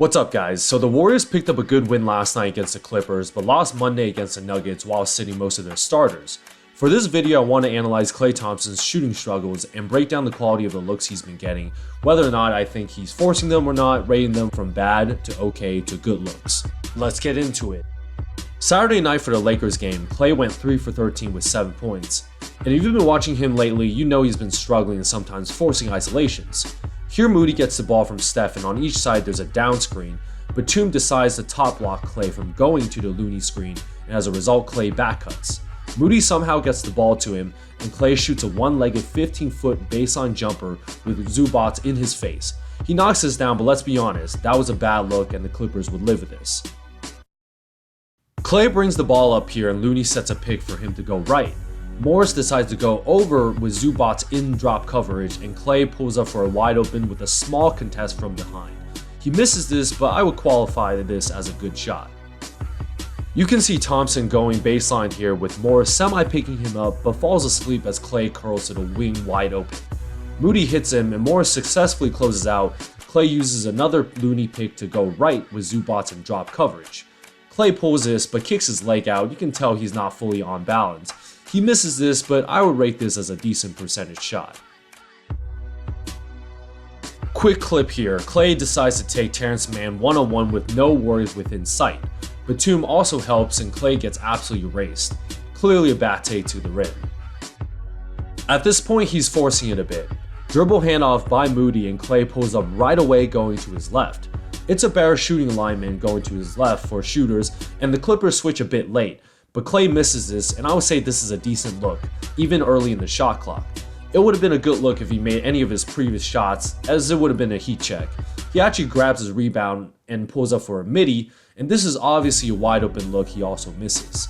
What's up, guys? So the Warriors picked up a good win last night against the Clippers, but lost Monday against the Nuggets while sitting most of their starters. For this video, I want to analyze Klay Thompson's shooting struggles and break down the quality of the looks he's been getting, whether or not I think he's forcing them or not, rating them from bad to okay to good looks. Let's get into it. Saturday night for the Lakers game, Klay went 3 for 13 with 7 points. And if you've been watching him lately, you know he's been struggling and sometimes forcing isolations. Here Moody gets the ball from Steph, and on each side there's a down screen. Batum decides to top block Klay from going to the Looney screen, and as a result Klay back cuts. Moody somehow gets the ball to him, and Klay shoots a one-legged 15-foot baseline jumper with Zubac in his face. He knocks this down, but let's be honest, that was a bad look and the Clippers would live with this. Klay brings the ball up here and Looney sets a pick for him to go right. Morris decides to go over with Zubac in drop coverage, and Klay pulls up for a wide open with a small contest from behind. He misses this, but I would qualify this as a good shot. You can see Thompson going baseline here with Morris semi-picking him up, but falls asleep as Klay curls to the wing wide open. Moody hits him and Morris successfully closes out. Klay uses another Looney pick to go right with Zubac in drop coverage. Klay pulls this but kicks his leg out. You can tell he's not fully on balance. He misses this, but I would rate this as a decent percentage shot. Quick clip here, Klay decides to take Terrence Mann one-on-one with no Warriors within sight. Batum also helps and Klay gets absolutely erased. Clearly a bad take to the rim. At this point he's forcing it a bit. Dribble handoff by Moody and Klay pulls up right away going to his left. It's a better shooting alignment going to his left for shooters, and the Clippers switch a bit late. But Klay misses this, and I would say this is a decent look, even early in the shot clock. It would have been a good look if he made any of his previous shots, as it would have been a heat check. He actually grabs his rebound and pulls up for a midi, and this is obviously a wide open look he also misses.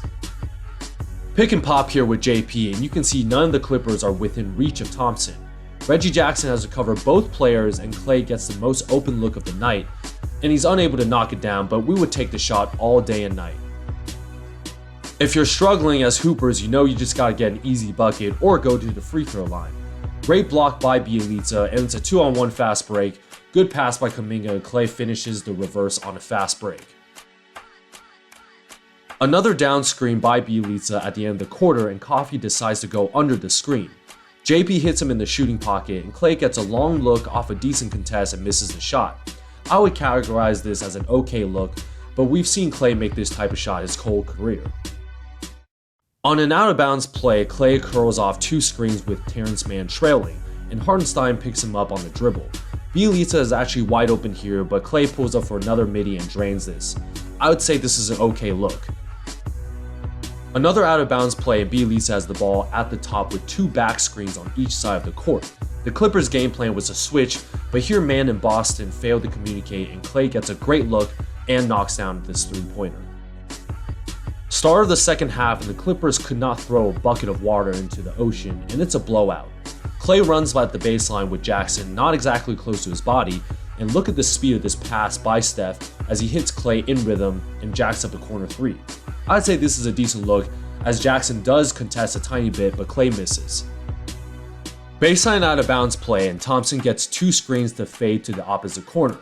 Pick and pop here with JP, and you can see none of the Clippers are within reach of Thompson. Reggie Jackson has to cover both players, and Klay gets the most open look of the night, and he's unable to knock it down, but we would take the shot all day and night. If you're struggling as hoopers, you know you just gotta get an easy bucket or go to the free throw line. Great block by Bjelica, and it's a 2-on-1 fast break. Good pass by Kuminga, and Klay finishes the reverse on a fast break. Another down screen by Bjelica at the end of the quarter, and Coffey decides to go under the screen. JP hits him in the shooting pocket, and Klay gets a long look off a decent contest and misses the shot. I would categorize this as an okay look, but we've seen Klay make this type of shot his whole career. On an out-of-bounds play, Klay curls off two screens with Terrence Mann trailing, and Hartenstein picks him up on the dribble. Bjelica is actually wide open here, but Klay pulls up for another midi and drains this. I would say this is an okay look. Another out-of-bounds play, and Bjelica has the ball at the top with two back screens on each side of the court. The Clippers' game plan was to switch, but here Mann and Boston failed to communicate, and Klay gets a great look and knocks down this three-pointer. Start of the second half, and the Clippers could not throw a bucket of water into the ocean, and it's a blowout. Klay runs by the baseline with Jackson not exactly close to his body, and look at the speed of this pass by Steph as he hits Klay in rhythm and jacks up the corner three. I'd say this is a decent look, as Jackson does contest a tiny bit, but Klay misses. Baseline out of bounds play, and Thompson gets two screens to fade to the opposite corner.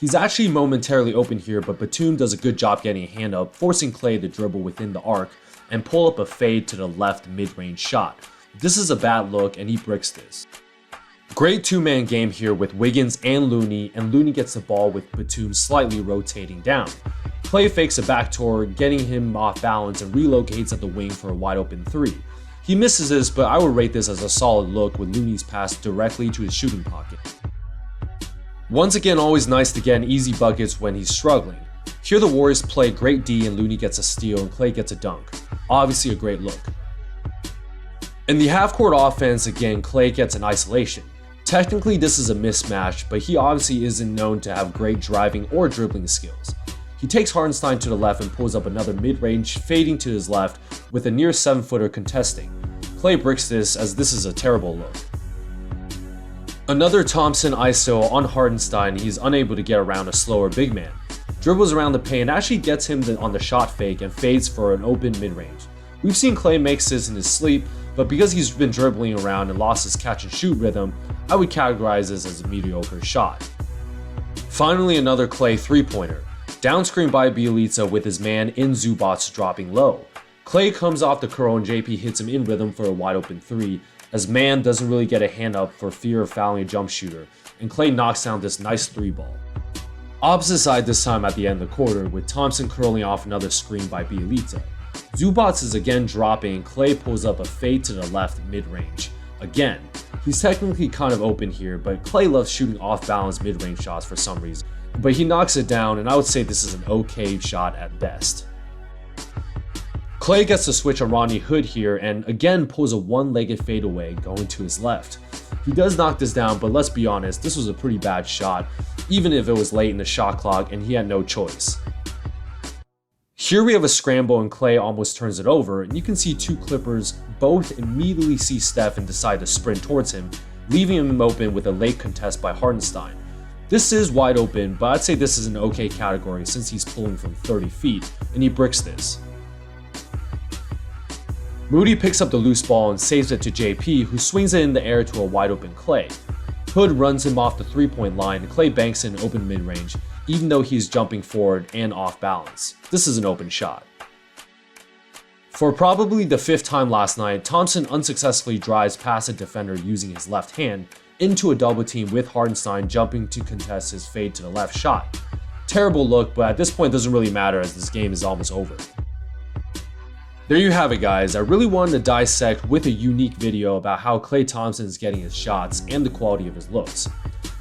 He's actually momentarily open here, but Batum does a good job getting a hand up, forcing Klay to dribble within the arc and pull up a fade to the left mid-range shot. This is a bad look, and he bricks this. Great two-man game here with Wiggins and Looney gets the ball with Batum slightly rotating down. Klay fakes a backdoor, getting him off balance and relocates at the wing for a wide open three. He misses this, but I would rate this as a solid look with Looney's pass directly to his shooting pocket. Once again, always nice to get an easy buckets when he's struggling. Here the Warriors play great D, and Looney gets a steal and Klay gets a dunk. Obviously a great look. In the half-court offense, again, Klay gets an isolation. Technically this is a mismatch, but he obviously isn't known to have great driving or dribbling skills. He takes Hartenstein to the left and pulls up another mid-range, fading to his left with a near 7-footer contesting. Klay bricks this, as this is a terrible look. Another Thompson ISO on Hartenstein, he's unable to get around a slower big man. Dribbles around the paint, actually gets him on the shot fake and fades for an open mid-range. We've seen Klay make this in his sleep, but because he's been dribbling around and lost his catch and shoot rhythm, I would categorize this as a mediocre shot. Finally, another Klay three-pointer. Down screen by Bjelica with his man in Zubac's dropping low. Klay comes off the curl and JP hits him in rhythm for a wide open three, as man doesn't really get a hand up for fear of fouling a jump shooter, and Klay knocks down this nice three ball. Opposite side this time at the end of the quarter, with Thompson curling off another screen by Bjelica. Zubac is again dropping and Klay pulls up a fade to the left mid-range. Again, he's technically kind of open here, but Klay loves shooting off-balance mid-range shots for some reason. But he knocks it down, and I would say this is an okay shot at best. Klay gets the switch on Rodney Hood here and again pulls a one-legged fadeaway going to his left. He does knock this down, but let's be honest, this was a pretty bad shot, even if it was late in the shot clock and he had no choice. Here we have a scramble and Klay almost turns it over, and you can see two Clippers both immediately see Steph and decide to sprint towards him, leaving him open with a late contest by Hartenstein. This is wide open, but I'd say this is an okay category since he's pulling from 30 feet, and he bricks this. Moody picks up the loose ball and saves it to JP, who swings it in the air to a wide open Klay. Hood runs him off the three-point line and Klay banks in open mid-range, even though he's jumping forward and off balance. This is an open shot. For probably the fifth time last night, Thompson unsuccessfully drives past a defender using his left hand into a double team with Hartenstein jumping to contest his fade to the left shot. Terrible look, but at this point it doesn't really matter as this game is almost over. There you have it, guys. I really wanted to dissect with a unique video about how Klay Thompson is getting his shots and the quality of his looks.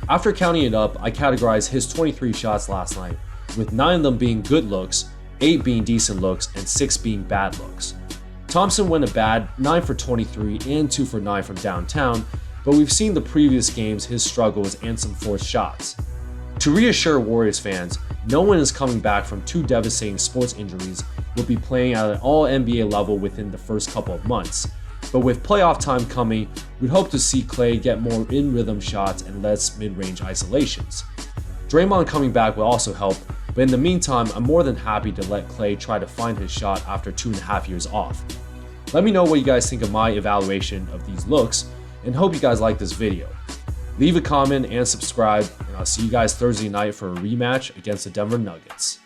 After counting it up, I categorized his 23 shots last night, with 9 of them being good looks, 8 being decent looks, and 6 being bad looks. Thompson went a bad 9 for 23 and 2 for 9 from downtown, but we've seen the previous games his struggles and some forced shots. To reassure Warriors fans, no one is coming back from 2 devastating sports injuries, will be playing at an all-NBA level within the first couple of months. But with playoff time coming, we'd hope to see Klay get more in-rhythm shots and less mid-range isolations. Draymond coming back will also help, but in the meantime, I'm more than happy to let Klay try to find his shot after 2.5 years off. Let me know what you guys think of my evaluation of these looks, and hope you guys like this video. Leave a comment and subscribe, and I'll see you guys Thursday night for a rematch against the Denver Nuggets.